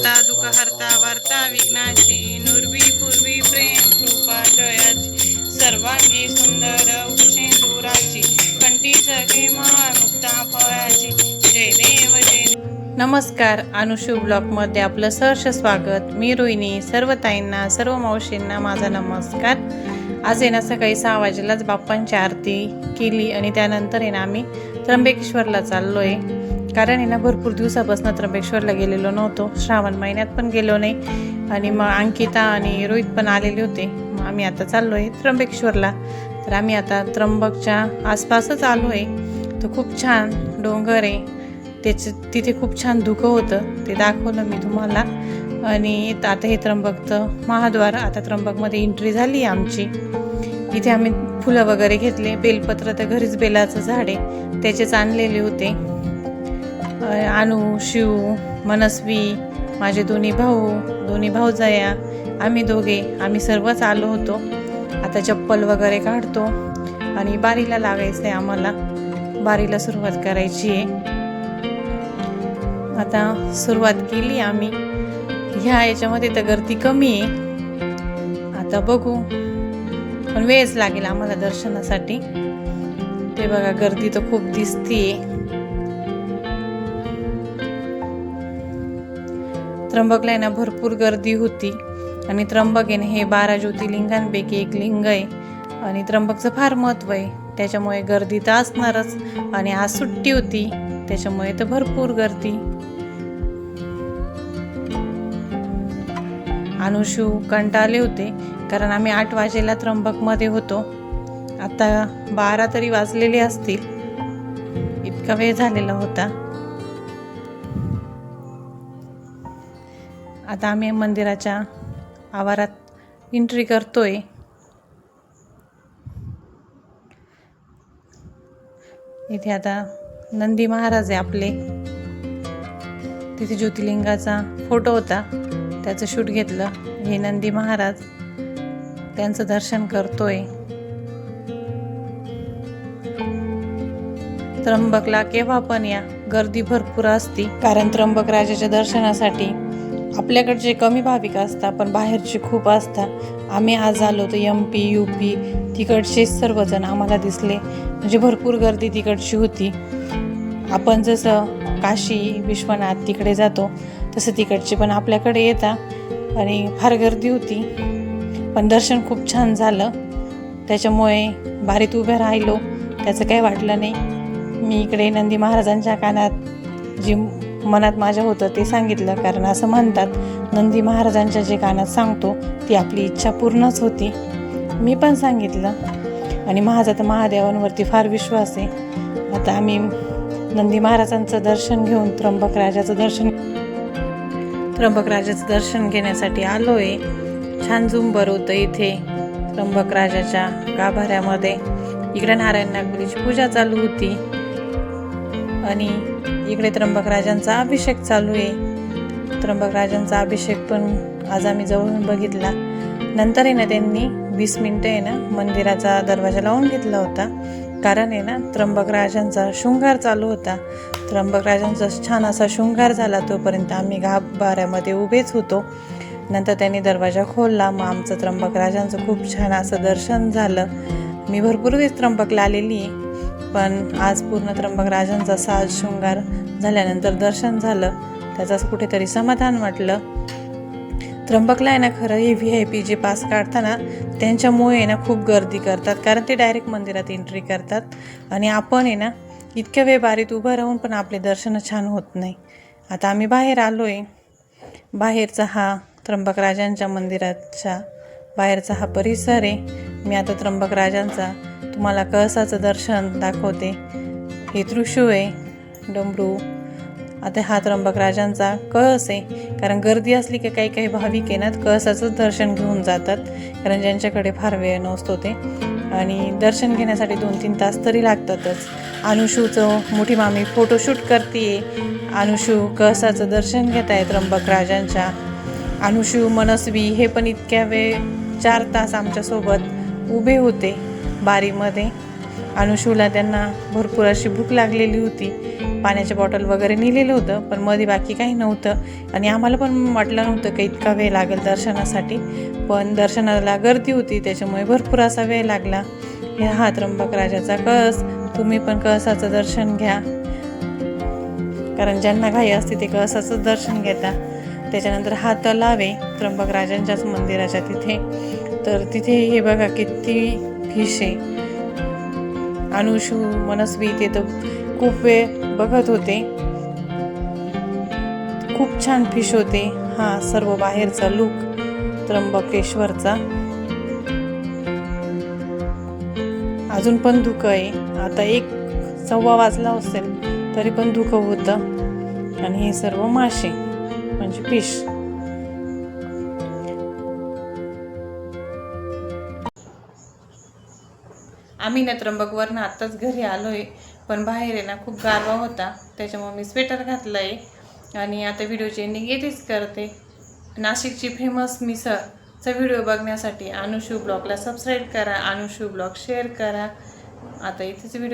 सकला दुःख हरता वार्ता विघ्नाची नुरवी पूर्वी प्रेम कृपा जयाची सर्वांगी सुंदर उक्षेंदुराची कंठी सखे माळ मुक्ता फळाची जय देव जय देव. नमस्कार, अनुशू ब्लॉगमध्ये आपलं सहर्ष स्वागत. मी रोहिणी. सर्व ताईंना, सर्व मावशींना माझा नमस्कार. आज आहे ना सकाळी 6 वाजेलाच बाप्पांची आरती केली आणि त्यानंतर आहे ना आम्ही त्र्यंबकेश्वरला चाललो आहे. कारण आहे ना भरपूर दिवसापासून त्र्यंबकेश्वरला गेलेलो नव्हतो, श्रावण महिन्यात पण गेलो नाही आणि मग अंकिता आणि रोहित पण आलेले होते. मग आम्ही आता चाललो आहे त्र्यंबकेश्वरला. तर आम्ही आता त्र्यंबकच्या आसपासच आलो आहे. तर खूप छान डोंगर आहे, तिथे खूप छान धुकं होतं, ते दाखवलं मी तुम्हाला. आणि आता हे त्र्यंबकचं महाद्वार, आता त्र्यंबकमध्ये एंट्री झाली आमची. इथे आम्ही फुलं वगैरे घेतले, बेलपत्र तर घरीच बेलाचं झाड आहे त्याचेच आणलेले होते. अनु, शिव, मनस्वी, माझे दोन्ही भाऊजाया, आम्ही दोघे, आम्ही सर्वच आलो होतो. आता चप्पल वगैरे काढतो आणि बारीला लागायचं आहे आम्हाला, बारीला सुरुवात करायची आहे. आता सुरुवात केली आम्ही. ह्या याच्यामध्ये तर गर्दी कमी आहे, आता बघू, पण वेळच लागेल आम्हाला दर्शनासाठी. ते बघा गर्दी तर खूप दिसतीये. त्र्यंबकला आहे ना भरपूर गर्दी होती आणि त्र्यंबक आहे ना हे 12 ज्योतिर्लिंगांपैकी एक लिंग आहे आणि त्र्यंबकचं फार महत्त्व आहे, त्याच्यामुळे गर्दी तर असणारच. आणि आज सुट्टी होती त्याच्यामुळे तर भरपूर गर्दी. अनुशू कंटाळले होते कारण आम्ही 8 वाजेला त्र्यंबकमध्ये होतो. आता 12 तरी वाजलेले असतील, इतका वेळ झालेला होता. आता आम्ही मंदिराच्या आवारात एंट्री करतोय. इथे आता नंदी महाराज आहे आपले, तिथे ज्योतिर्लिंगाचा फोटो होता, त्याचं शूट घेतलं. हे नंदी महाराज, त्यांचं दर्शन करतोय. त्र्यंबकला केव्हा पण या, गर्दी भरपूर असती, कारण त्र्यंबक राजाच्या दर्शनासाठी आपल्याकडचे कमी भाविक असतात पण बाहेरचे खूप असतात. आम्ही आज आलो तर MP UP तिकडचे सर्वजण आम्हाला दिसले, म्हणजे भरपूर गर्दी तिकडची होती. आपण जसं काशी विश्वनाथ तिकडे जातो तसं तिकडचे पण आपल्याकडे येतात आणि फार गर्दी होती, पण दर्शन खूप छान झालं. त्याच्यामुळे बारीत उभे राहिलो, त्याचं काही वाटलं नाही. मी इकडे नंदी महाराजांच्या कानात जे मनात माझ्या होतं ते सांगितलं, कारण असं म्हणतात नंदी महाराजांच्या जे कानात सांगतो ती आपली इच्छा पूर्णच होती. मी पण सांगितलं आणि माझा तर महादेवांवरती फार विश्वास आहे. आता आम्ही नंदी महाराजांचं दर्शन घेऊन त्र्यंबक राजाचं दर्शन घेण्यासाठी आलो आहे. छान झुंबर होतं इथे त्र्यंबक राजाच्या गाभाऱ्यामध्ये. इकडे नारायण नागबलीची पूजा चालू होती आणि इकडे त्र्यंबक राजांचा अभिषेक चालू आहे. त्र्यंबक राजांचा अभिषेक पण आज आम्ही जवळून बघितला. नंतर आहे ना त्यांनी 20 मिनिटं आहे ना मंदिराचा दरवाजा लावून घेतला होता, कारण आहे ना त्र्यंबक राजांचा शृंगार चालू होता. त्र्यंबक राजांचा छान असा शृंगार झाला, तोपर्यंत आम्ही गाभाऱ्यामध्ये उभेच होतो. नंतर त्यांनी दरवाजा खोलला, मग आमचं त्र्यंबक राजांचं खूप छान असं दर्शन झालं. मी भरपूर वेळेस त्र्यंबकला आलेली आहे, पण आज पूर्ण त्र्यंबक राजांचा साज शृंगार झाल्यानंतर दर्शन झालं, त्याचाच कुठेतरी समाधान वाटलं. त्र्यंबकला आहे ना खरं हे VIP जे पास काढताना त्यांच्यामुळे ना खूप गर्दी करतात, कारण ते डायरेक्ट मंदिरात एंट्री करतात आणि आपण आहे ना इतक्या वेळ बारीत उभं राहून पण आपले दर्शन छान होत नाही. आता आम्ही बाहेर आलो आहे. बाहेरचा हा त्र्यंबक राजांच्या मंदिराच्या बाहेरचा हा परिसर आहे. मी आता त्र्यंबक राजांचा तुम्हाला कळसाचं दर्शन दाखवते. हे त्रिशूळ आहे, डमरू. आता हा त्र्यंबक राजांचा कळस आहे, कारण गर्दी असली की काही भाविक आहे ना कळसाचंच दर्शन घेऊन जातात, कारण ज्यांच्याकडे फार वेळ नसतो ते. आणि दर्शन घेण्यासाठी 2-3 तास तरी लागतातच. अनुशूचं मोठी मामी फोटोशूट करते. अनुशू कळसाचं दर्शन घेत आहे त्र्यंबक राजांच्या. अनुशू, मनस्वी हे पण इतक्या वेळ 4 तास आमच्यासोबत उभे होते बारीमध्ये. अनुशूला त्यांना भरपूर अशी भूक लागलेली होती. पाण्याच्या बॉटल वगैरे नेलेलं होतं, पण मध्ये बाकी काही नव्हतं. आणि आम्हाला पण वाटलं नव्हतं की इतका वेळ लागेल दर्शनासाठी, पण दर्शनाला गर्दी होती त्याच्यामुळे भरपूर असा वेळ लागला. हे हा त्र्यंबकराजाचा कळस. तुम्ही पण कळसाचं दर्शन घ्या, कारण ज्यांना घाई असते ते कळसाचं दर्शन घेतात. त्याच्यानंतर हा तलाव आहे त्र्यंबकराजांच्याच मंदिराच्या तिथे. तर तिथे हे बघा किती फिश आहे. अनुषू, मनस्वी ते तर खूप वेळ बघत होते. खूप छान फिश होते. हा सर्व बाहेरचा लुक त्र्यंबकेश्वरचा. अजून पण धुकं आहे. आता 1:15 वाजला असेल तरी पण धुकं होतं. आणि हे सर्व मासे म्हणजे फिश. आम्ही ना त्र्यंबकवरनं आत्ताच घरी आलो आहे, पण बाहेर आहे ना खूप गारवा होता, त्याच्यामुळे मी स्वेटर घातलं आहे. आणि आता व्हिडिओची एंडिंग येथेच करते. नाशिकची फेमस मिसळचा व्हिडिओ बघण्यासाठी अनुशू ब्लॉगला सबस्क्राईब करा, अनुशू ब्लॉग शेअर करा. आता इथेच व्हिडिओ